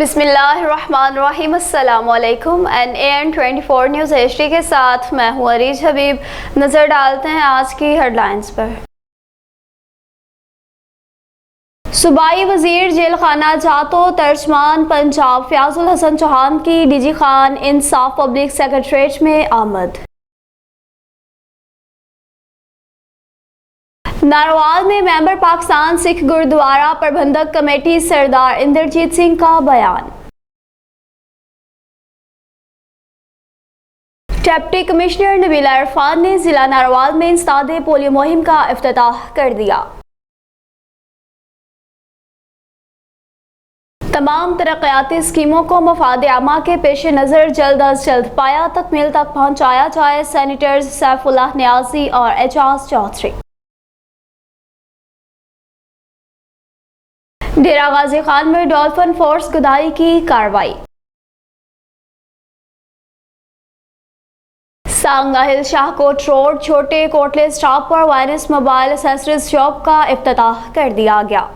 بسم اللہ الرحمن الرحیم۔ السلام علیکم۔ NAN24 نیوز HD کے ساتھ میں ہوں عریج حبیب۔ نظر ڈالتے ہیں آج کی ہیڈ لائنز پر۔ صوبائی وزیر جیل خانہ جاتو ترجمان پنجاب فیاض الحسن چوہان کی DG خان انصاف پبلک سیکریٹریٹ میں آمد۔ ناروال میں ممبر پاکستان سکھ گردوارہ پربندھک کمیٹی سردار اندرجیت سنگھ کا بیان۔ ڈپٹی کمشنر نبیلہ عرفان نے ضلع ناروال میں انسداد پولیو مہم کا افتتاح کر دیا۔ تمام ترقیاتی اسکیموں کو مفاد عامہ کے پیش نظر جلد از جلد پایہ تکمیل تک پہنچایا جائے، سینیٹرز سیف اللہ نیازی اور اعجاز چودھری۔ ڈیرہ غازی خان میں ڈولفن فورس گدائی کی کارروائی۔ سانگاہل شاہ کوٹ روڈ چھوٹے کوٹلے سٹاپ پر وائرس موبائل ایکسیسریز شاپ کا افتتاح کر دیا گیا۔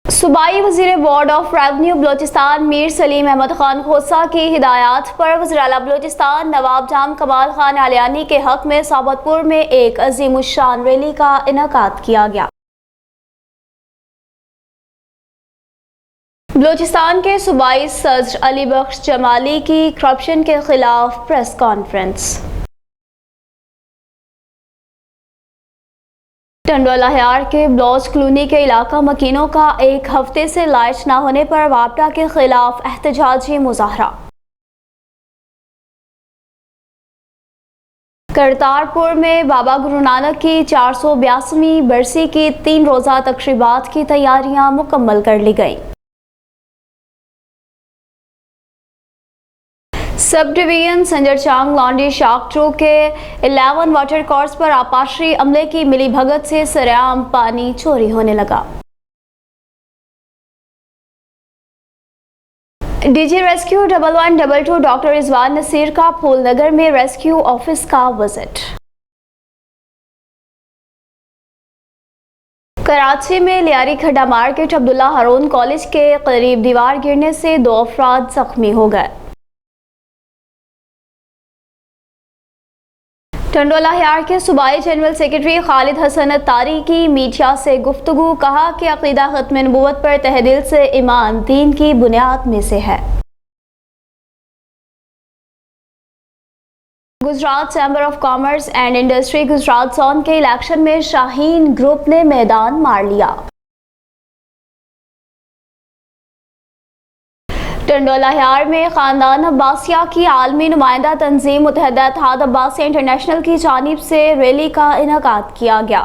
صوبائی وزیر بورڈ آف ریونیو بلوچستان میر سلیم احمد خان خوسا کی ہدایات پر وزراعلیٰ بلوچستان نواب جام کمال خان علیانی کے حق میں صابت پور میں ایک عظیم الشان ریلی کا انعقاد کیا گیا۔ بلوچستان کے صوبائی صدر علی بخش جمالی کی کرپشن کے خلاف پریس کانفرنس۔ ٹنڈوالہ ہیار کے بلوچ کلونی کے علاقہ مکینوں کا ایک ہفتے سے لائٹ نہ ہونے پر واپڈا کے خلاف احتجاجی مظاہرہ۔ کرتارپور میں بابا گرو نانک کی 482ویں برسی کی 3 روزہ تقریبات کی تیاریاں مکمل کر لی گئیں۔ سب ڈویژن سنجر چانگ لانڈی شاک 2 کے 11 واٹر کورس پر آبپاشی عملے کی ملی بھگت سے سرعام پانی چوری ہونے لگا۔ DG ریسکیو 1122 ڈاکٹر رضوان نصیر کا پھول نگر میں ریسکیو آفس کا وزٹ۔ کراچی میں لیاری کھڈا مارکیٹ عبداللہ ہارون کالج کے قریب دیوار گرنے سے 2 افراد زخمی ہو گئے۔ ٹنڈوالہ ہیار کے صوبائی جنرل سیکرٹری خالد حسن اتاری کی میڈیا سے گفتگو، کہا کہ عقیدہ ختم نبوت پر تہ دل سے ایمان دین کی بنیاد میں سے ہے۔ Gujarat chamber of commerce and industry Gujarat zone کے الیکشن میں شاہین گروپ نے میدان مار لیا۔ ٹنڈوالہ ہیار میں خاندان عباسیہ کی عالمی نمائندہ تنظیم متحدہ اتحاد عباسیہ انٹرنیشنل کی جانب سے ریلی کا انعقاد کیا گیا۔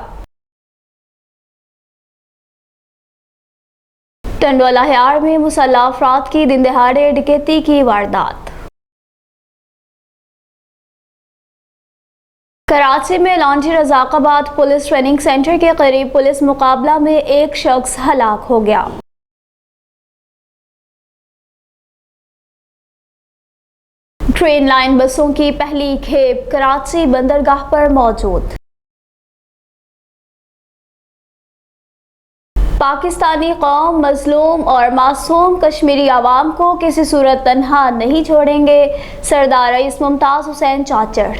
ٹنڈوالہ ہیار میں مسلح افراد کی دن دہاڑے ڈکیتی کی واردات۔ کراچی میں لانڈی رزاق آباد پولیس ٹریننگ سینٹر کے قریب پولیس مقابلہ میں ایک شخص ہلاک ہو گیا۔ ٹرین لائن بسوں کی پہلی کھیپ کراچی بندرگاہ پر موجود۔ پاکستانی قوم مظلوم اور معصوم کشمیری عوام کو کسی صورت تنہا نہیں چھوڑیں گے، سردار رئیس ممتاز حسین چاچڑ۔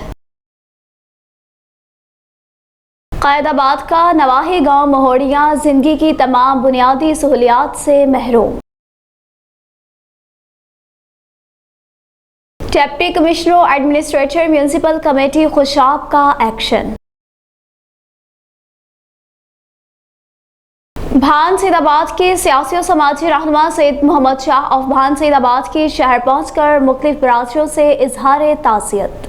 قائد آباد کا نواحی گاؤں مہوڑیاں زندگی کی تمام بنیادی سہولیات سے محروم۔ Deputy commissioner administrator municipal committee Khushab کا ایکشن۔ بھان سید آباد کے سیاسی و سماجی رہنما سید محمد شاہ آف بھان سید آباد کی شہر پہنچ کر مختلف برادریوں سے اظہار تعزیت۔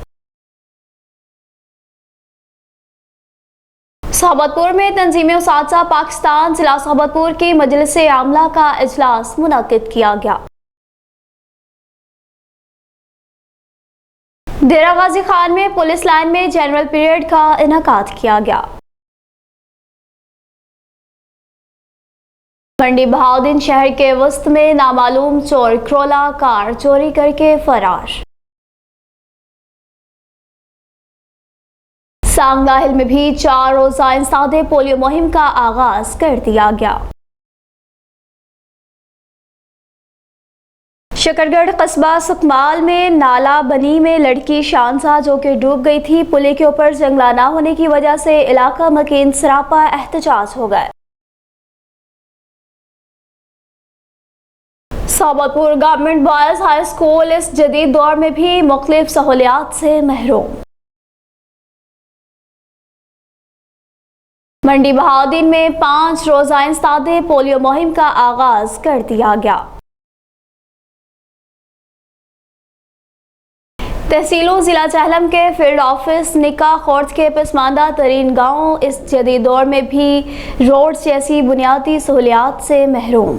صحبت پور میں تنظیم اساتذہ پاکستان ضلع صحبت پور کی مجلس عاملہ کا اجلاس منعقد کیا گیا۔ ڈیرہ غازی خان میں پولیس لائن میں جنرل پریڈ کا انعقاد کیا گیا۔ منڈی بہاؤدین شہر کے وسط میں نامعلوم چور کرولا کار چوری کر کے فرار۔ سانگاہل میں بھی 4 روزہ انسداد پولیو مہم کا آغاز کر دیا گیا۔ شکرگڑھ قصبہ سکمال میں نالا بنی میں لڑکی شانزہ جو کہ ڈوب گئی تھی، پل کے اوپر جنگلہ نہ ہونے کی وجہ سے علاقہ مکین سراپا احتجاج ہو گئے۔ صابت پور گورنمنٹ بوائز ہائی اسکول اس جدید دور میں بھی مختلف سہولیات سے محروم۔ منڈی بہاؤالدین میں 5 روزہ انسداد پولیو مہم کا آغاز کر دیا گیا۔ تحصیل و ضلع جہلم کے فیلڈ آفس نکا خورد کے پسماندہ ترین گاؤں اس جدید دور میں بھی روڈ جیسی بنیادی سہولیات سے محروم۔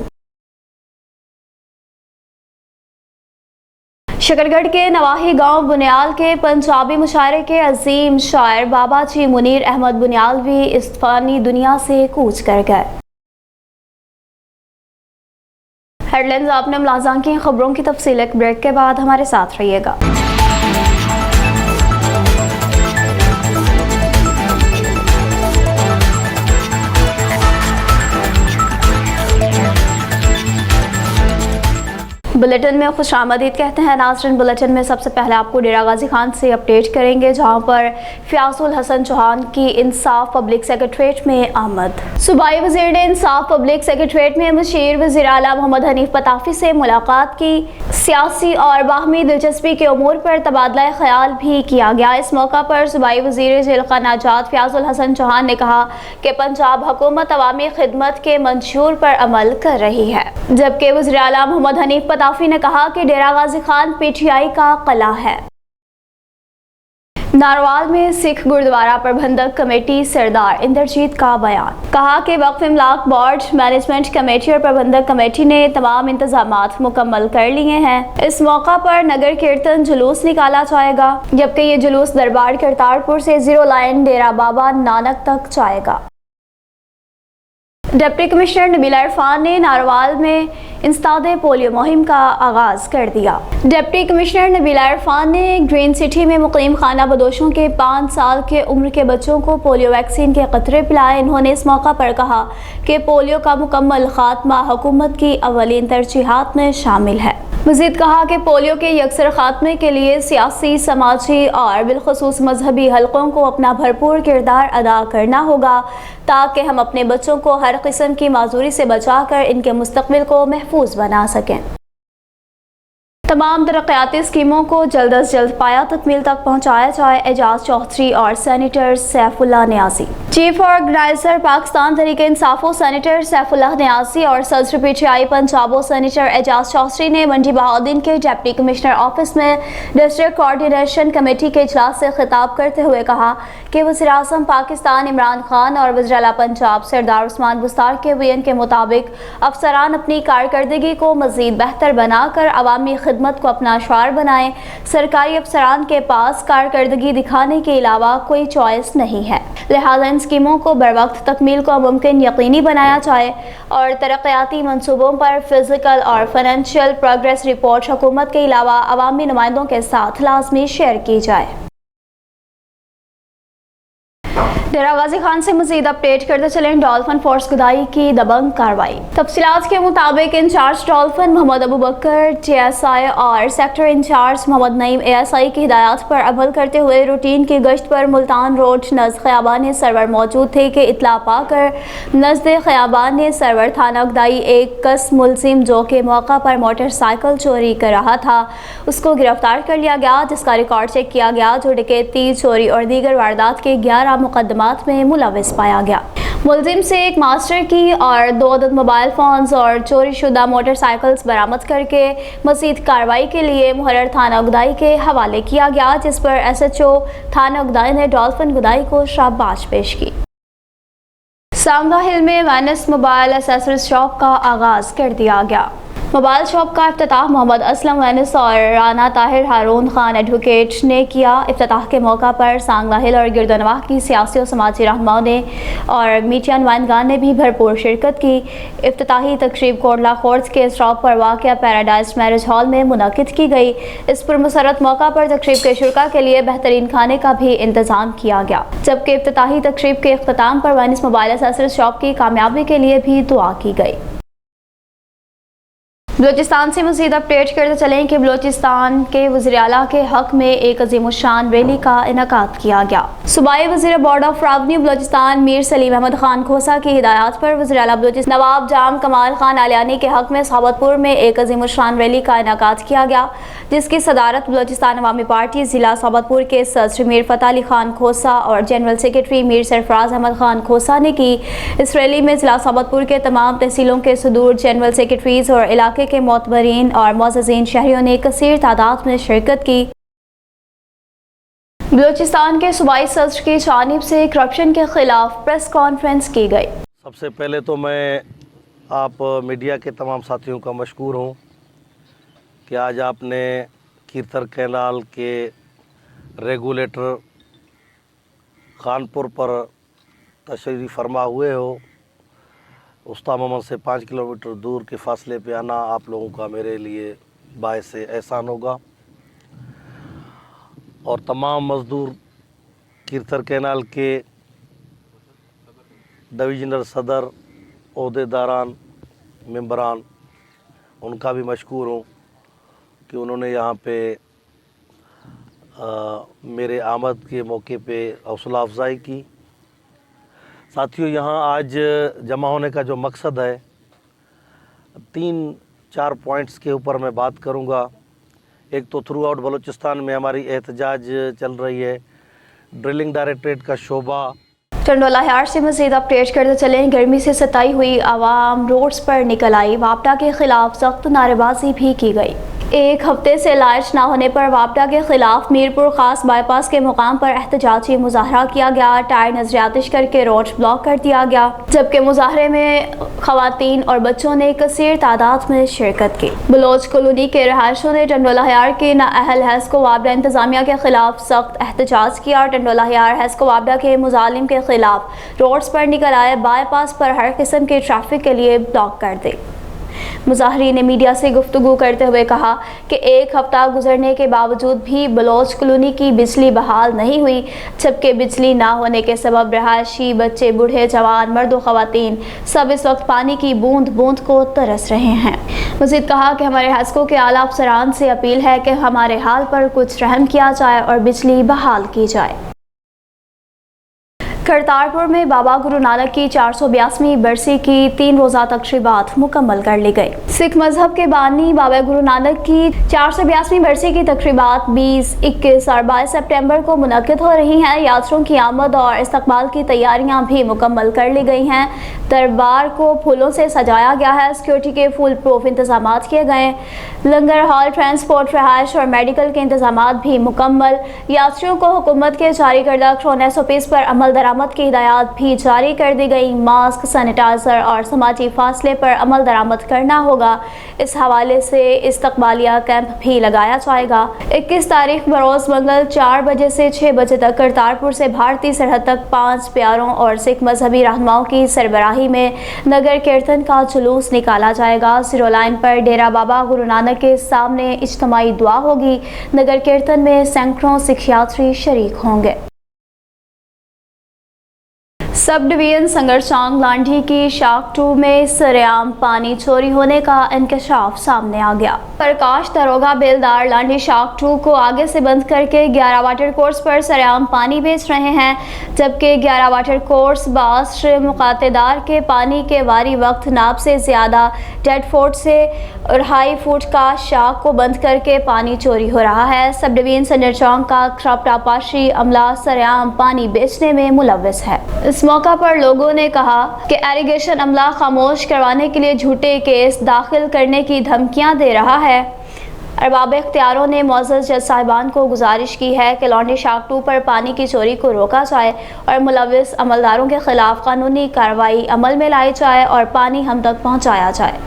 شکرگڑھ کے نواحی گاؤں بنیال کے پنجابی مشاعرے کے عظیم شاعر بابا جی منیر احمد بنیالوی اس فانی دنیا سے کوچ کر گئے۔ ہیڈ لائنز آپ نے ملاحظہ کی، خبروں کی تفصیل ایک بریک کے بعد ہمارے ساتھ رہیے گا۔ بلیٹن میں خوش آمدید کہتے ہیں ناظرین۔ بلیٹن میں سب سے پہلے آپ کو ڈیرہ غازی خان سے اپڈیٹ کریں گے، جہاں پر فیاض الحسن چوہان کی انصاف پبلک سیکریٹریٹ میں آمد۔ صوبائی وزیر نے انصاف پبلک سیکریٹریٹ میں مشیر وزیر اعلیٰ محمد حنیف پتافی سے ملاقات کی۔ سیاسی اور باہمی دلچسپی کے امور پر تبادلہ خیال بھی کیا گیا۔ اس موقع پر صوبائی وزیر ذیل نجات فیاض الحسن چوہان نے کہا کہ پنجاب حکومت عوامی خدمت کے منشور پر عمل کر رہی ہے، جبکہ وزیر اعلیٰ محمد حنیف پتافی نے کہا کہ Dera Ghazi Khan P T I کا قلعہ ہے۔ ناروال میں سکھ گردوارہ پربندھک کمیٹی سردار اندرجیت کا بیان، کہا کہ وقف املاک بورڈ، مینجمنٹ کمیٹی اور پربندھک کمیٹی نے تمام انتظامات مکمل کر لیے ہیں۔ اس موقع پر نگر کیرتن جلوس نکالا جائے گا، جبکہ یہ جلوس دربار کرتارپور سے زیرو لائن ڈیرہ بابا نانک تک جائے گا۔ ڈپٹی کمشنر نبیلہ عرفان نے ناروال میں انسداد پولیو مہم کا آغاز کر دیا۔ ڈپٹی کمشنر نبیلہ عرفان نے گرین سٹی میں مقیم خانہ بدوشوں کے 5 سال کے عمر کے بچوں کو پولیو ویکسین کے قطرے پلائے۔ انہوں نے اس موقع پر کہا کہ پولیو کا مکمل خاتمہ حکومت کی اولین ترجیحات میں شامل ہے۔ مزید کہا کہ پولیو کے یکسر خاتمے کے لیے سیاسی، سماجی اور بالخصوص مذہبی حلقوں کو اپنا بھرپور کردار ادا کرنا ہوگا، تاکہ ہم اپنے بچوں کو ہر قسم کی معذوری سے بچا کر ان کے مستقبل کو محفوظ بنا سکیں۔ تمام ترقیاتی اسکیموں کو جلد از جلد پایہ تکمیل تک پہنچایا جائے، اعجاز چوہدری اور سینیٹر سیف اللہ نیازی۔ چیف آرگنائزر پاکستان تحریک انصاف و سینیٹر سیف اللہ نیازی اور صدر پی ٹی آئی پنجاب و سینیٹر اعجاز چوہدری نے منڈی بہاؤالدین کے ڈپٹی کمشنر آفس میں ڈسٹرکٹ کوآرڈینیشن کمیٹی کے اجلاس سے خطاب کرتے ہوئے کہا کہ وزیر اعظم پاکستان عمران خان اور وزیر اعلیٰ پنجاب سردار عثمان بستار کے ویژن کے مطابق افسران اپنی کارکردگی کو مزید بہتر بنا کر عوامی خدمت کو اپنا شعار بنائیں۔ سرکاری افسران کے پاس کارکردگی دکھانے کے علاوہ کوئی چوائس نہیں ہے، لہذا ان اسکیموں کو بروقت تکمیل کو ممکن یقینی بنایا جائے اور ترقیاتی منصوبوں پر فزیکل اور فائنینشیل پروگریس رپورٹ حکومت کے علاوہ عوامی نمائندوں کے ساتھ لازمی شیئر کی جائے۔ ڈیرہ غازی خان سے مزید اپڈیٹ کرتے چلیں۔ ڈولفن فورس گدائی کی دبنگ کارروائی۔ تفصیلات کے مطابق incharge Dolphin Muhammad Abu Bakar T S I اور sector incharge Muhammad Naeem A S I کی ہدایات پر عمل کرتے ہوئے روٹین کی گشت پر ملتان روڈ نزد خیابان سرور موجود تھے کہ اطلاع پا کر نزد خیابان سرور تھانہ گدائی ایک کس ملزم جو کہ موقع پر موٹر سائیکل چوری کر رہا تھا اس کو گرفتار کر لیا گیا، جس کا ریکارڈ چیک کیا گیا، جو ڈکیتی، چوری اور دیگر واردات کے 11 مقدمات میں ملوث پایا گیا۔ ملزم سے ایک ماسٹر کی اور 2 عدد موبائل فونز اور چوری شدہ موٹر سائیکلز برآمد کر کے مزید کارروائی کے لیے محرر تھانہ گدائی کے حوالے کیا گیا، جس پر ایس ایچ او تھانہ گدائی نے ڈولفن گدائی کو شاباش پیش کی۔ سانگا ہل میں وینس موبائل ایسیسریز شاپ کا آغاز کر دیا گیا۔ موبائل شاپ کا افتتاح محمد اسلم وینس اور رانا طاہر ہارون خان ایڈوکیٹ نے کیا۔ افتتاح کے موقع پر سانگلا ہل اور گرد و نواح کی سیاسی و سماجی رہنماؤں نے اور میڈیا نمائندگان نے بھی بھرپور شرکت کی۔ افتتاحی تقریب کوٹلہ خورد کے اسٹاپ پر واقع پیراڈائز میرج ہال میں منعقد کی گئی۔ اس پرمسرت موقع پر تقریب کے شرکاء کے لیے بہترین کھانے کا بھی انتظام کیا گیا، جبکہ افتتاحی تقریب کے اختتام پر وینس موبائل ایسیسریز شاپ کی کامیابی کے لیے بھی دعا کی گئی۔ بلوچستان سے مزید اپڈیٹ کرتے چلیں کہ بلوچستان کے وزیر اعلیٰ کے حق میں ایک عظیم الشان ریلی کا انعقاد کیا گیا۔ صوبائی وزیر بورڈ آف ریونیو بلوچستان میر سلیم احمد خان کھوسا کی ہدایات پر وزیر اعلیٰ بلوچستان نواب جام کمال خان علیانی کے حق میں صحابت پور میں ایک عظیم الشان ریلی کا انعقاد کیا گیا، جس کی صدارت بلوچستان عوامی پارٹی ضلع صحابت پور کے صدر میر فتح علی خان کھوسا اور جنرل سیکرٹری میر سرفراز احمد خان کھوسا نے کی۔ اس ریلی میں ضلع صحابت پور کے تمام تحصیلوں کے صدور، جنرل سیکرٹریز اور علاقے کے معتبرین اور معززین شہریوں نے کثیر تعداد میں شرکت کی۔ بلوچستان کے صوبائی صدر کی جانب سے کرپشن کے خلاف پریس کانفرنس کی گئی۔ سب سے پہلے تو میں آپ میڈیا کے تمام ساتھیوں کا مشکور ہوں کہ آج آپ نے کیرتر کینال کے ریگولیٹر خانپور پر تشریف فرما ہوئے ہو۔ استا محمد سے 5 کلومیٹر دور کے فاصلے پہ آنا آپ لوگوں کا میرے لیے باعث احسان ہوگا، اور تمام مزدور کیرتر کینال کے ڈویژنل صدر، عہدیداران، ممبران، ان کا بھی مشکور ہوں کہ انہوں نے یہاں پہ میرے آمد کے موقع پہ حوصلہ افزائی کی۔ ساتھیوں، یہاں آج جمع ہونے کا جو مقصد ہے، 3-4 پوائنٹس کے اوپر میں بات کروں گا۔ ایک تو تھرو آؤٹ بلوچستان میں ہماری احتجاج چل رہی ہے، ڈرلنگ ڈائریکٹریٹ کا شعبہ۔ ٹنڈولہ ہیار سے مزید اپڈیٹ کرتے چلیں، گرمی سے ستائی ہوئی عوام روڈز پر نکل آئی، واپڈا کے خلاف سخت نعرے بازی بھی کی گئی۔ ایک ہفتے سے علاج نہ ہونے پر واپڈا کے خلاف میرپور خاص بائی پاس کے مقام پر احتجاجی مظاہرہ کیا گیا، ٹائر نظر آتش کر کے روڈ بلاک کر دیا گیا، جبکہ مظاہرے میں خواتین اور بچوں نے کثیر تعداد میں شرکت کی۔ بلوچ کالونی کے رہائشوں نے ٹنڈولہ ہیار کے نااہل ہیسکو واپڈا انتظامیہ کے خلاف سخت احتجاج کیا۔ ٹنڈولہ ہیار ہیسکو واپڈا کے مظالم کے خلاف روڈز پر نکل آئے، بائی پاس پر ہر قسم کے ٹریفک کے لیے بلاک کر دی۔ مظاہرین نے میڈیا سے گفتگو کرتے ہوئے کہا کہ ایک ہفتہ گزرنے کے باوجود بھی بلوچ کالونی کی بجلی بحال نہیں ہوئی، جبکہ بجلی نہ ہونے کے سبب رہائشی، بچے، بوڑھے، جوان، مرد و خواتین سب اس وقت پانی کی بوند بوند کو ترس رہے ہیں۔ مزید کہا کہ ہمارے ہیسکو کے اعلیٰ افسران سے اپیل ہے کہ ہمارے حال پر کچھ رحم کیا جائے اور بجلی بحال کی جائے۔ کرتارپور میں بابا گرو نانک کی 482ویں برسی کی 3 روزہ تقریبات مکمل کر لی گئی۔ سکھ مذہب کے بانی بابا گرو نانک کی 482ویں برسی کی تقریبات 20، 21 اور 22 سپٹمبر کو منعقد ہو رہی ہیں۔ یاتریوں کی آمد اور استقبال کی تیاریاں بھی مکمل کر لی گئی ہیں۔ دربار کو پھولوں سے سجایا گیا ہے، سیکورٹی کے فل پروف انتظامات کیے گئے، لنگر ہال، ٹرانسپورٹ، رہائش اور میڈیکل کے انتظامات بھی مکمل۔ یاتریوں کو حکومت کے جاری کردہ کورونا SOPs پر عمل درآمد کی ہدایات بھی جاری کر دی گئی۔ ماسک، سینیٹائزر اور سماجی فاصلے پر عمل درآمد کرنا ہوگا۔ اس حوالے سے استقبالیہ کیمپ بھی لگایا جائے گا۔ 21 تاریخ بروز منگل 4 بجے سے 6 بجے تک کرتارپور سے بھارتی سرحد تک 5 پیاروں اور سکھ مذہبی رہنماؤں کی سربراہی میں نگر کیرتن کا جلوس نکالا جائے گا۔ زیرو لائن پر ڈیرا بابا گرو نانک کے سامنے اجتماعی دعا ہوگی۔ نگر کیرتن میں سینکڑوں سکھ یاتری شریک ہوں گے۔ سب ڈویژن سنگرچانگ لانڈھی کی شاخ 2 میں سرعام پانی چوری ہونے کا انکشاف سامنے آ گیا۔ پرکاش داروگا بیلدار لانڈھی شاخ 2 کو آگے سے بند کر کے 11 واٹر کورس پر سرعام پانی بیچ رہے ہیں، جبکہ 11 واٹر کورس باس مقاطدار کے پانی کے واری وقت ناپ سے زیادہ 1.5 فٹ سے 2.5 فٹ کا شاخ کو بند کر کے پانی چوری ہو رہا ہے۔ سب ڈویژن سنگرچانگ کا کھرپٹاپاشی عملہ سرعام پانی بیچنے میں ملوث ہے۔ اس موقع پر لوگوں نے کہا کہ ایریگیشن عملہ خاموش کروانے کے لیے جھوٹے کیس داخل کرنے کی دھمکیاں دے رہا ہے۔ ارباب اختیاروں نے معزز جج صاحبان کو گزارش کی ہے کہ لانڈھی شاخ 2 پر پانی کی چوری کو روکا جائے اور ملوث عملداروں کے خلاف قانونی کارروائی عمل میں لائی جائے اور پانی ہم تک پہنچایا جائے۔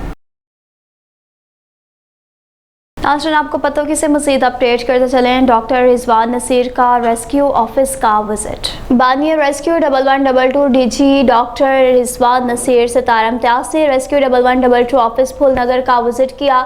ناظرین، آپ کو پتہ کی سے مزید اپڈیٹ کرتے چلیں، ڈاکٹر رضوان نصیر کا ریسکیو آفس کا وزٹ۔ بانی ریسکیو 1122 DG ڈاکٹر رضوان نصیر ستارہ امتیاز نے ریسکیو 1122 آفس پھول نگر کا وزٹ کیا،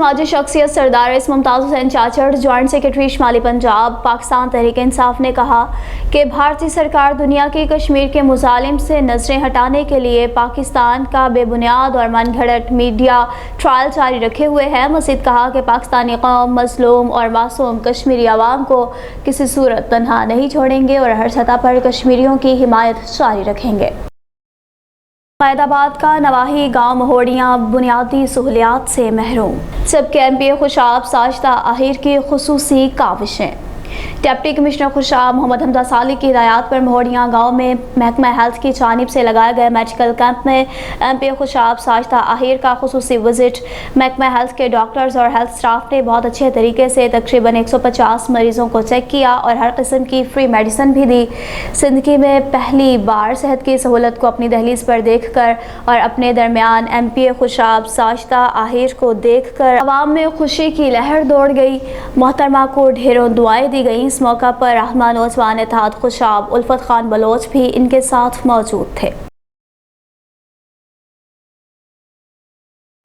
سماجی شخصیت سردار رئیس ممتاز حسین چاچڑ، جوائنٹ سیکرٹری شمالی پنجاب، پاکستان تحریک انصاف نے کہا کہ بھارتی سرکار دنیا کی کشمیر کے مظالم سے نظریں ہٹانے کے لیے پاکستان کا بے بنیاد اور من گھڑت میڈیا ٹرائل جاری رکھے ہوئے ہے۔ مزید کہا کہ پاکستانی قوم مظلوم اور معصوم کشمیری عوام کو کسی صورت تنہا نہیں چھوڑیں گے اور ہر سطح پر کشمیریوں کی حمایت جاری رکھیں گے۔ قائد آباد کا نواحی گاؤں مہوڑیاں بنیادی سہولیات سے محروم، جبکہ ایم پی خوشاب ساجدہ آہیر کی خصوصی کاوشیں۔ ڈپٹی کمشنر خوشاب محمد حمزہ صالح کی ہدایات پر مہوڑیاں گاؤں میں محکمہ ہیلتھ کی جانب سے لگائے گئے میڈیکل کیمپ میں ایم پی خوشاب ساجدہ آہیر کا خصوصی وزٹ۔ محکمہ ہیلتھ کے ڈاکٹرز اور ہیلتھ سٹاف نے بہت اچھے طریقے سے تقریباً 150 مریضوں کو چیک کیا اور ہر قسم کی فری میڈیسن بھی دی۔ زندگی میں پہلی بار صحت کی سہولت کو اپنی دہلیز پر دیکھ کر اور اپنے درمیان ایم پی خوشاب ساجدہ آہیر کو دیکھ کر عوام میں خوشی کی لہر دوڑ گئی۔ محترمہ کو ڈھیروں دعائیں دی گئیں۔ اس موقع پر رہنما نوجوان اتحاد خوشاب الفت خان بلوچ بھی ان کے ساتھ موجود تھے۔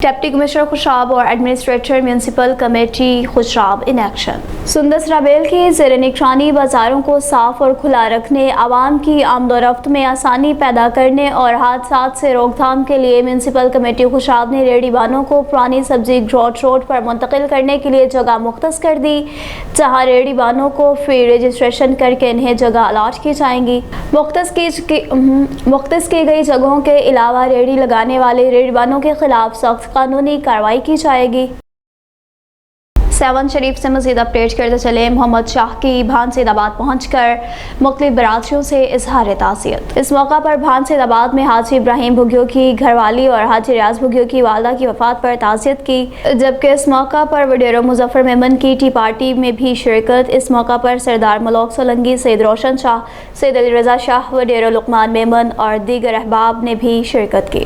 ڈپٹی کمشنر خوشاب اور administrator municipal committee Khushab in action. سندس رابیل کی زیر نگرانی بازاروں کو صاف اور کھلا رکھنے، عوام کی آمد و رفت میں آسانی پیدا کرنے اور حادثات سے روک تھام کے لیے میونسپل کمیٹی خوشاب نے ریڑھی بانوں کو پرانی سبزی گروٹ روڈ پر منتقل کرنے کے لیے جگہ مختص کر دی، جہاں ریڑھی بانوں کو فری رجسٹریشن کر کے انہیں جگہ الاٹ کی جائیں گی۔ مختص کی گئی جگہوں کے علاوہ ریڑھی لگانے والے ریڑھی بانوں کے خلاف سخت قانونی کارروائی کی جائے گی۔ سیون شریف سے مزید اپڈیٹ کرتے چلے۔ محمد شاہ کی بھانسید آباد پہنچ کر مختلف برادریوں سے اظہار تعزیت۔ اس موقع پر بھانسید آباد میں حاجی ابراہیم بھگیو کی گھر والی اور حاجی ریاض بھگیو کی والدہ کی وفات پر تعزیت کی، جبکہ اس موقع پر وڈیرو مظفر میمن کی ٹی پارٹی میں بھی شرکت۔ اس موقع پر سردار ملوک سولنگی، سید روشن شاہ، سید علی رضا شاہ، وڈیرو لقمان میمن اور دیگر احباب نے بھی شرکت کی۔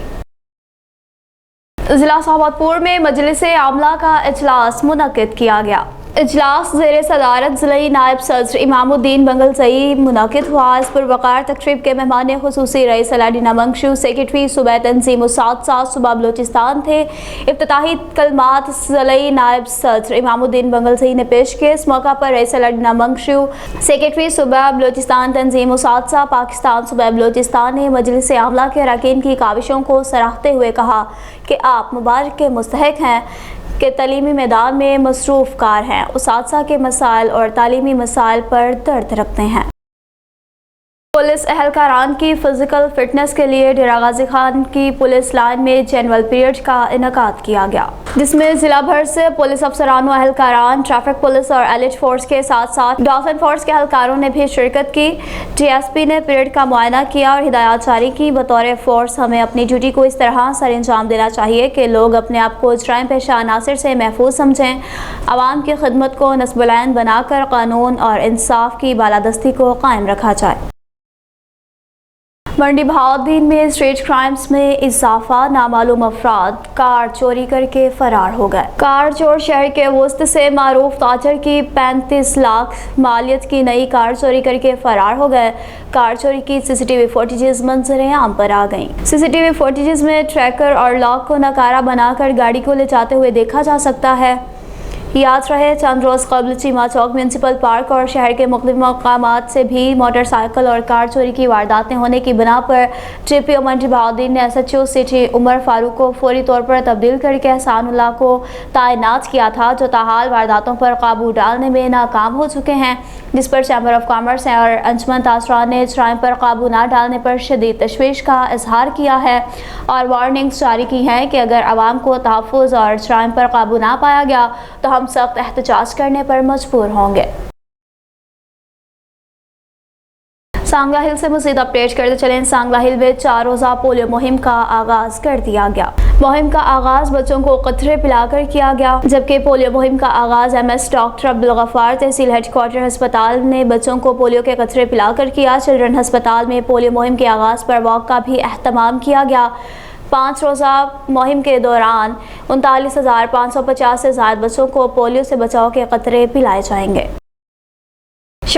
ضلع صحابت میں مجلس عاملہ کا اجلاس منعقد کیا گیا۔ اجلاس زیر صدارت ضلعی نائب صدر امام الدین بنگلزئی منعقد ہوا۔ اس پر وقار تقریب کے مہمان خصوصی رئیس الاڈینا منگشو، سیکرٹری صوبہ تنظیم اساتذہ صوبہ بلوچستان تھے۔ افتتاحی کلمات ضلعی نائب صدر امام الدین بنگلزئی نے پیش کیے۔ اس موقع پر رئیس الاڈینا منگشو، سیکرٹری صوبہ بلوچستان تنظیم اساتذہ پاکستان صوبہ بلوچستان نے مجلس عاملہ کے اراکین کی کاوشوں کو سراہتے ہوئے کہا کہ آپ مبارک کے مستحق ہیں کہ تعلیمی میدان میں مصروف کار ہیں، اساتذہ کے مسائل اور تعلیمی مسائل پر درد رکھتے ہیں۔ پولیس اہلکاران کی فزیکل فٹنس کے لیے ڈیرہ غازی خان کی پولیس لائن میں جنرل پیریڈ کا انعقاد کیا گیا، جس میں ضلع بھر سے پولیس افسران و اہلکاران، ٹریفک پولیس اور ایلیٹ فورس کے ساتھ ساتھ ڈالفن فورس کے اہلکاروں نے بھی شرکت کی۔ ڈی ایس پی نے پیریڈ کا معائنہ کیا اور ہدایات جاری کی۔ بطور فورس ہمیں اپنی ڈیوٹی کو اس طرح سر انجام دینا چاہیے کہ لوگ اپنے آپ کو جرائم پیشہ عناصر سے محفوظ سمجھیں، عوام کی خدمت کو نصب العین بنا کر قانون اور انصاف کی بالادستی کو قائم رکھا جائے۔ منڈی بہاؤالدین میں اسٹریٹ کرائمز میں اضافہ، نامعلوم افراد کار چوری کر کے فرار ہو گئے۔ کار چور شہر کے وسط سے معروف تاجر کی 35 لاکھ مالیت کی نئی کار چوری کر کے فرار ہو گئے۔ کار چوری کی سی سی ٹی وی فوٹیجز منظر عام پر آ گئیں۔ سی سی ٹی وی فوٹیجز میں ٹریکر اور لاک کو ناکارہ بنا کر گاڑی کو لے جاتے ہوئے دیکھا جا سکتا ہے۔ یاد رہے چند روز قبل چیمہ چوک میونسپل پارک اور شہر کے مختلف مقامات سے بھی موٹر سائیکل اور کار چوری کی وارداتیں ہونے کی بنا پر ڈی پی او منڈی بہاؤالدین نے ایس ایچ او سٹی عمر فاروق کو فوری طور پر تبدیل کر کے احسان اللہ کو تعینات کیا تھا، جو تاحال وارداتوں پر قابو ڈالنے میں ناکام ہو چکے ہیں، جس پر چیمبر آف کامرس اور انجمن تاثرات نے جرائم پر قابو نہ ڈالنے پر شدید تشویش کا اظہار کیا ہے اور وارننگز جاری کی ہیں کہ اگر عوام کو تحفظ اور جرائم پر قابو نہ پایا گیا تو ہم سخت احتجاج کرنے پر مجبور ہوں گے۔ سانگلہ ہل سے مزید اپڈیٹ کرتے چلیں۔ سانگلہ ہل میں 4 روزہ پولیو مہم کا آغاز کر دیا گیا۔ مہم کا آغاز بچوں کو قطرے پلا کر کیا گیا، جبکہ پولیو مہم کا آغاز ایم ایس ڈاکٹر عبدالغفار تحصیل ہیڈ کوارٹر ہسپتال نے بچوں کو پولیو کے قطرے پلا کر کیا۔ چلڈرن ہسپتال میں پولیو مہم کے آغاز پر واک کا بھی اہتمام کیا گیا۔ 5 روزہ مہم کے دوران 39,550 سے زائد بچوں کو پولیو سے بچاؤ کے قطرے پلائے جائیں گے۔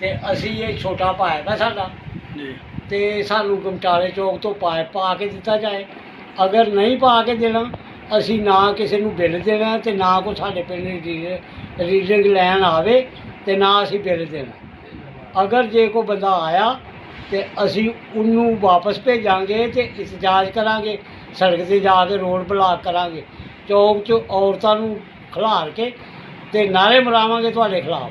ਤੇ ਅਸੀਂ ਇਹ ਛੋਟਾ ਪਾਇਪ ਹੈ ਸਾਡਾ ਤੇ ਸਾਨੂੰ ਗਮਟਾਲੇ ਚੌਕ ਤੋਂ ਪਾਇਪ ਪਾ ਕੇ ਦਿੱਤਾ ਜਾਏ। ਅਗਰ ਨਹੀਂ ਪਾ ਕੇ ਦੇਣਾ ਅਸੀਂ ਨਾ ਕਿਸੇ ਨੂੰ ਬਿੱਲ ਦੇਣਾ ਤੇ ਨਾ ਕੋਈ ਸਾਡੇ ਪਿੰਡ ਰੀਡਿੰਗ ਲੈਣ ਆਵੇ ਤੇ ਨਾ ਅਸੀਂ ਬਿੱਲ ਦੇਣਾ। ਅਗਰ ਜੇ ਕੋਈ ਬੰਦਾ ਆਇਆ ਤੇ ਅਸੀਂ ਉਹਨੂੰ ਵਾਪਸ ਭੇਜਾਂਗੇ ਤੇ ਇਤਜਾਜ ਕਰਾਂਗੇ, ਸੜਕ ਤੇ ਜਾ ਕੇ ਰੋਡ ਬਲਾਕ ਕਰਾਂਗੇ, ਚੌਕ 'ਚ ਔਰਤਾਂ ਨੂੰ ਖਿਲਾਰ ਕੇ ਤੇ ਨਾਰੇ ਮਰਾਵਾਂਗੇ ਤੁਹਾਡੇ ਖਿਲਾਫ,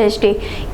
HD,